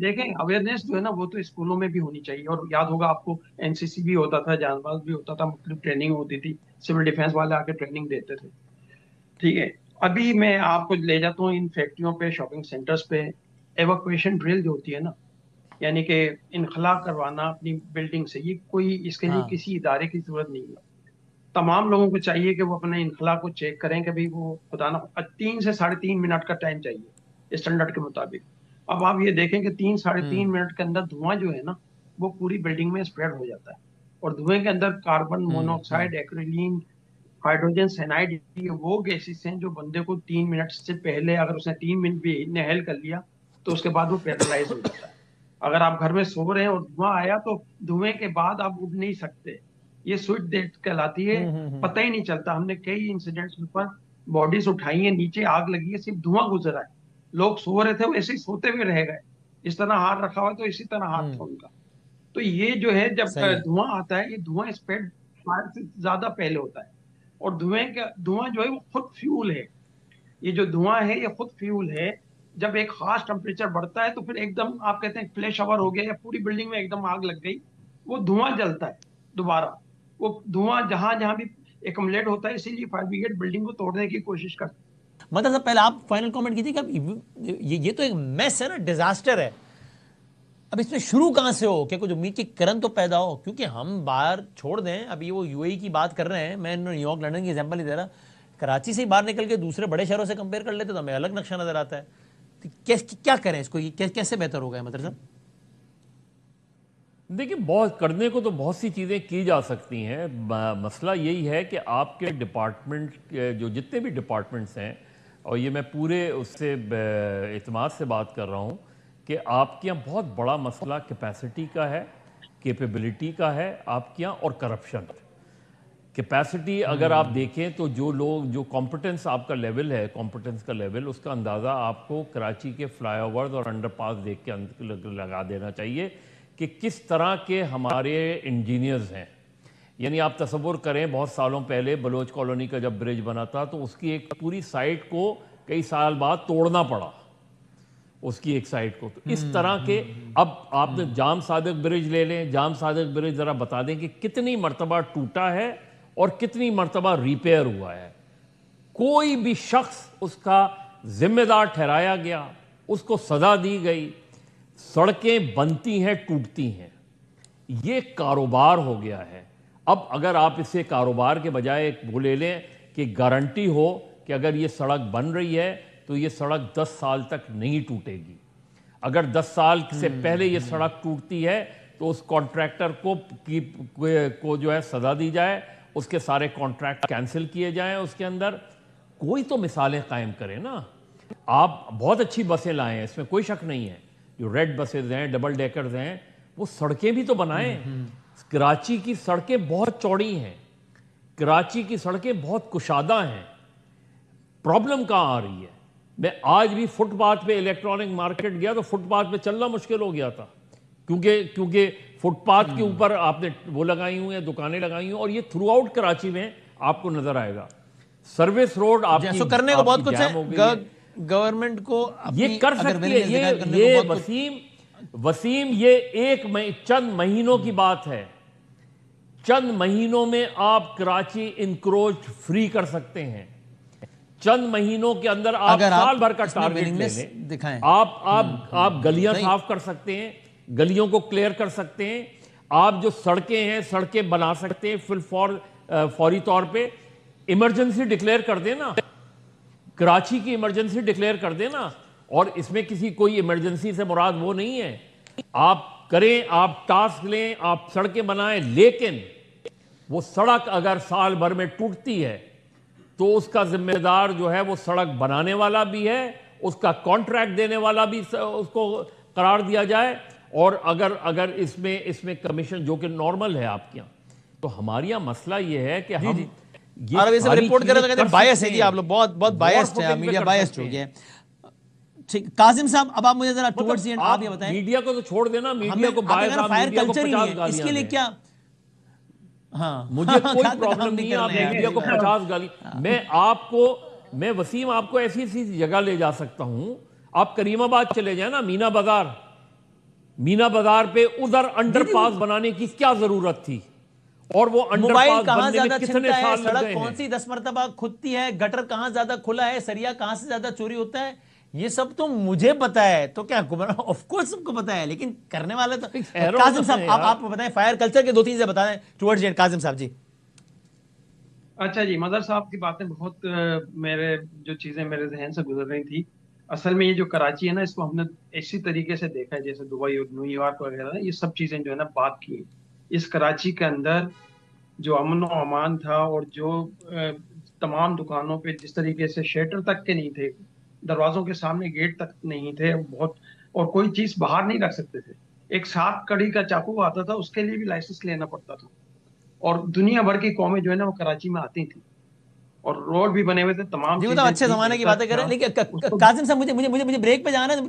देखें अवेयरनेस जो है ना वो तो स्कूलों में भी होनी चाहिए। और याद होगा आपको एनसीसी भी होता था, जानबाज भी होता था, मुख्तलिफ ट्रेनिंग होती थी, सिविल डिफेंस वाले आके ट्रेनिंग देते थे। ठीक है। अभी मैं आपको ले जाता हूँ इन फैक्ट्रियों पे, शॉपिंग सेंटर्स पे। एवाक्वेशन ड्रिल जो होती है ना, यानी कि इनखला करवाना अपनी बिल्डिंग से, ये कोई इसके लिए हाँ। किसी इदारे की जरूरत नहीं है। तमाम लोगों को चाहिए कि वो अपने इनखला को चेक करें कि भाई वो खुदा ना 3 से 3.5 मिनट का टाइम चाहिए स्टैंडर्ड के मुताबिक। अब आप ये देखें कि 3 साढ़े 3 मिनट के अंदर धुआं जो है ना वो पूरी बिल्डिंग में स्प्रेड हो जाता है। और धुएं के अंदर कार्बन हम्म। मोनोऑक्साइड, एक्रिलीन, हाइड्रोजन साइनाइड, ये वो गैसेस हैं जो बंदे को 3 मिनट से पहले, अगर उसने 3 मिनट भी इनहेल कर लिया तो उसके बाद वो पैरालाइज हो जाता है। अगर आप घर में सो रहे हैं और धुआं आया तो धुएं के बाद आप उठ नहीं सकते। ये स्विट डेथ कहलाती है। हम्म। पता ही नहीं चलता। हमने कई इंसिडेंट्स पर बॉडीज उठाई है, नीचे आग लगी है, सिर्फ धुआं गुजरा है। लोग सो रहे थे वो ऐसे ही सोते हुए रह गए, इस तरह हाथ रखा हुआ तो इसी तरह हाथ था हम्म। उनका। तो ये जो है जब सही है। धुआं आता है, ये धुआं स्प्रेड फायर से ज्यादा पहले होता है। और धुआं जो है वो खुद फ्यूल है। ये जो धुआं है ये खुद फ्यूल है। जब एक खास टेम्परेचर बढ़ता है तो फिर एकदम आप कहते हैं फ्लैश ओवर हो गया या पूरी बिल्डिंग में एकदम आग लग गई, वो धुआं जलता है दोबारा। वो धुआं जहां जहां भी एकमुलेट होता है, इसीलिए फायर ब्रिगेड बिल्डिंग को तोड़ने की कोशिश करती मतलब साहब पहले आप फाइनल कमेंट कीजिए कि अब ये तो एक मैस है ना, डिजास्टर है। अब इसमें शुरू कहां से हो कि कुछ उम्मीद की किरण तो पैदा हो, क्योंकि हम बाहर छोड़ दें, अभी वो यूएई की बात कर रहे हैं, मैं न्यूयॉर्क लंदन की एग्जांपल नहीं दे रहा, कराची से ही बाहर निकल के दूसरे बड़े शहरों से कंपेयर कर लेते तो हमें अलग नक्शा नजर आता है। तो क्या करें इसको, कैसे बेहतर होगा मतलब साहब? देखिए, बहुत करने को तो बहुत सी चीज़ें की जा सकती हैं। मसला यही है कि आपके डिपार्टमेंट जो जितने भी डिपार्टमेंट्स हैं, और ये मैं पूरे उससे एतमाद से बात कर रहा हूँ कि आपके यहाँ बहुत बड़ा मसला कैपेसिटी का है, कैपेबिलिटी का है आपके यहाँ, और करप्शन। कैपेसिटी अगर आप देखें तो जो लोग, जो कॉम्पिटेंस आपका लेवल है, कॉम्पिटेंस का लेवल, उसका अंदाज़ा आपको कराची के फ्लाईओवर्स और अंडरपास देख के लगा देना चाहिए कि किस तरह के हमारे इंजीनियर्स हैं। यानी आप तसव्वुर करें, बहुत सालों पहले बलोच कॉलोनी का जब ब्रिज बना था तो उसकी एक पूरी साइट को कई साल बाद तोड़ना पड़ा, उसकी एक साइड को। तो इस तरह के, अब आपने जाम सादिक ब्रिज ले लें, जाम सादिक ब्रिज ज़रा बता दें कि कितनी मरतबा टूटा है और कितनी मरतबा रिपेयर हुआ है। कोई भी शख्स उसका जिम्मेदार ठहराया गया, उसको सज़ा दी गई। सड़कें बनती हैं, टूटती हैं, ये कारोबार हो गया है। अब अगर आप इसे कारोबार के बजाय वो ले लें कि गारंटी हो कि अगर ये सड़क बन रही है तो ये सड़क 10 साल तक नहीं टूटेगी। अगर 10 साल से पहले ये सड़क टूटती है तो उस कॉन्ट्रैक्टर को जो है सज़ा दी जाए, उसके सारे कॉन्ट्रैक्ट कैंसिल किए जाएं। उसके अंदर कोई तो मिसालें कायम करें ना। आप बहुत अच्छी बसें लाएं, इसमें कोई शक नहीं है, जो रेड बसेज हैं, डबल डेकर्स हैं, वो सड़कें भी तो बनाएं। कराची की सड़कें बहुत चौड़ी हैं, कराची की सड़कें बहुत कुशादा हैं। प्रॉब्लम कहाँ आ रही है? मैं आज भी फुटपाथ पे इलेक्ट्रॉनिक मार्केट गया तो फुटपाथ पे चलना मुश्किल हो गया था, क्योंकि फुटपाथ के ऊपर आपने वो लगाई हुई हैं, दुकानें लगाई हुई हैं, और ये थ्रू आउट कराची में आपको नजर आएगा। सर्विस रोड आपकी करने को बहुत कुछ जैम हो गई है। है गवर्नमेंट को, ये कर सकती है, ये वसीम ये चंद महीनों की बात है। चंद महीनों में आप कराची इंक्रोच फ्री कर सकते हैं। चंद महीनों के अंदर आप साल भर का टारगेट ले लें, दिखाएं। आप गलियां साफ कर सकते हैं, गलियों को क्लियर कर सकते हैं। आप जो सड़कें हैं, सड़कें बना सकते हैं फौरी तौर पे। इमरजेंसी डिक्लेयर कर देना, कराची की इमरजेंसी डिक्लेयर कर देना। और इसमें कोई इमरजेंसी से मुराद वो नहीं है। आप करें, आप टास्क लें, आप सड़कें बनाएं, लेकिन वो सड़क अगर साल भर में टूटती है तो उसका जिम्मेदार जो है वो सड़क बनाने वाला भी है, उसका कॉन्ट्रैक्ट देने वाला भी उसको करार दिया जाए। और अगर इसमें कमीशन जो कि नॉर्मल है आपके यहाँ, तो हमारे यहाँ मसला ये है कि हम ये रिपोर्ट कर रहे थे बायस है जी, आप लोग बहुत बायस्ड हैं, मीडिया बायस्ड हो गया। ठीक, काजिम साहब अब आप मुझे जरा टुवर्ड्स द एंड आप ये बताएं। मीडिया को तो छोड़ देना, मीडिया को बायस, फायर कल्चर ही नहीं है, इसके लिए क्या? हाँ, मुझे कोई प्रॉब्लम नहीं है, आप मीडिया को 50 गाली। मैं वसीम आपको ऐसी जगह ले जा सकता हूं। आप करीमाबाद चले जाए ना, मीना बाजार, मीना बाजार पे उधर अंडरपास बनाने की क्या जरूरत थी, और वो मोबाइल अंडरपास कहां बनने ज्यादा में कितने छिनता है, साल लग सड़क गए कौन हैं? सी 10 मरतबा खुदती है, गटर कहां ज्यादा खुला है, सरिया कहां से ज्यादा चोरी होता है, ये सब तो मुझे पता है। तो क्या ऑफ कोर्स सबको पता है, लेकिन करने वाले तो हैरान काजिम साहब है आप यार। बताएं, फायर कल्चर के दो तीन से बता दें टुवर्ड्स एंड, काजिम साहब जी। अच्छा जी, मदर साहब की बातें बहुत मेरे जो चीजें मेरे जहन से गुजर रही थी। असल में ये जो कराची है ना, इसको हमने इसी तरीके से देखा है जैसे दुबई और न्यूयॉर्क वगैरह, ये सब चीजें जो है ना बात की हैं। इस कराची के अंदर जो अमन और अमान था, और जो तमाम दुकानों पे जिस तरीके से शटर तक के नहीं थे, दरवाजों के सामने गेट तक नहीं थे, बहुत, और कोई चीज बाहर नहीं रख सकते थे। एक 7 कड़ी का चाकू आता था, उसके लिए भी लाइसेंस लेना पड़ता था। और दुनिया भर की कौमें जो है ना वो कराची में आती थी, और रोड भी बने हुए थे, तमाम जी, वो तो चीजें अच्छे थी, जमाने की बेहतर बातें कर रहे था हैं, लेकिन उसको। काजिम साहब मुझे मुझे मुझे ब्रेक पे जाना है।